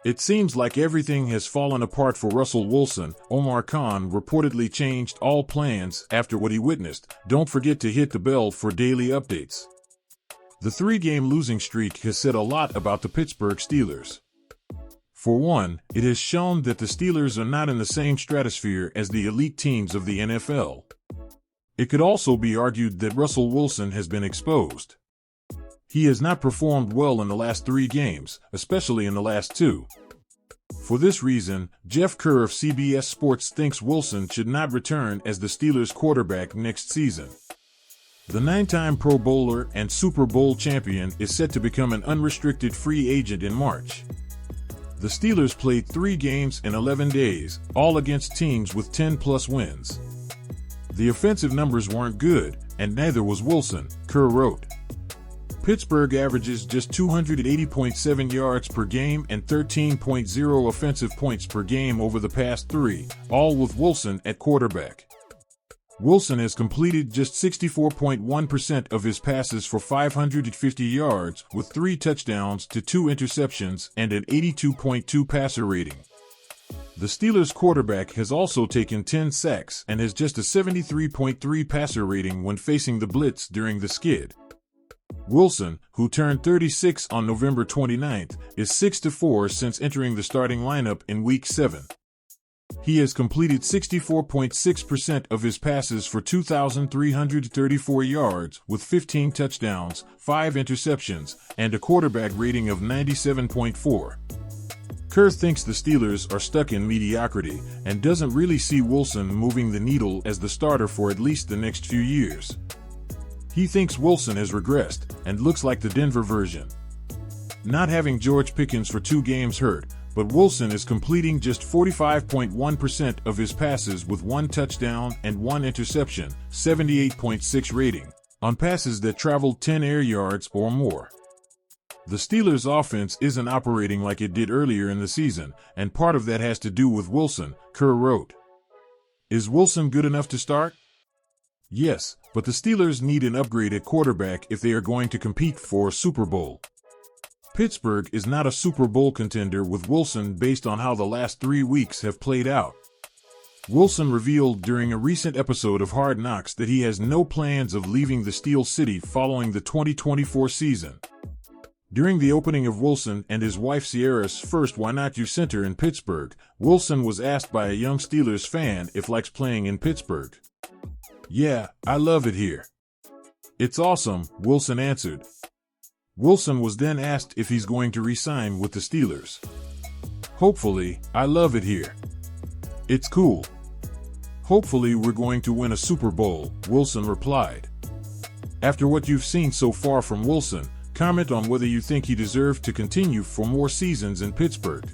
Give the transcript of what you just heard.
It seems like everything has fallen apart for Russell Wilson. Omar Khan reportedly changed all plans after what he witnessed. Don't forget to hit the bell for daily updates. The 3-game losing streak has said a lot about the Pittsburgh Steelers. For one, it has shown that the Steelers are not in the same stratosphere as the elite teams of the NFL. It could also be argued that Russell Wilson has been exposed. He has not performed well in the last 3 games, especially in the last 2. For this reason, Jeff Kerr of CBS Sports thinks Wilson should not return as the Steelers quarterback next season. The 9-time Pro Bowler and Super Bowl champion is set to become an unrestricted free agent in March. The Steelers played 3 games in 11 days, all against teams with 10-plus wins. The offensive numbers weren't good, and neither was Wilson, Kerr wrote. Pittsburgh averages just 280.7 yards per game and 13.0 offensive points per game over the past 3, all with Wilson at quarterback. Wilson has completed just 64.1% of his passes for 550 yards, with 3 touchdowns to 2 interceptions and an 82.2 passer rating. The Steelers quarterback has also taken 10 sacks and has just a 73.3 passer rating when facing the blitz during the skid. Wilson, who turned 36 on November 29th, is 6-4 since entering the starting lineup in Week 7. He has completed 64.6% of his passes for 2,334 yards with 15 touchdowns, 5 interceptions, and a quarterback rating of 97.4. Kerr thinks the Steelers are stuck in mediocrity and doesn't really see Wilson moving the needle as the starter for at least the next few years. He thinks Wilson has regressed and looks like the Denver version. Not having George Pickens for 2 games hurt, but Wilson is completing just 45.1% of his passes with 1 touchdown and 1 interception, 78.6 rating, on passes that traveled 10 air yards or more. The Steelers' offense isn't operating like it did earlier in the season, and part of that has to do with Wilson, Kerr wrote. Is Wilson good enough to start? Yes, but the Steelers need an upgrade at quarterback if they are going to compete for a Super Bowl. Pittsburgh is not a Super Bowl contender with Wilson based on how the last 3 weeks have played out. Wilson revealed during a recent episode of Hard Knocks that he has no plans of leaving the Steel City following the 2024 season. During the opening of Wilson and his wife Sierra's first Why Not You Center in Pittsburgh, Wilson was asked by a young Steelers fan if likes playing in Pittsburgh. "Yeah, I love it here. It's awesome," Wilson answered. Wilson was then asked if he's going to re-sign with the Steelers. "Hopefully, I love it here. It's cool. Hopefully we're going to win a Super Bowl," Wilson replied. After what you've seen so far from Wilson, comment on whether you think he deserved to continue for more seasons in Pittsburgh.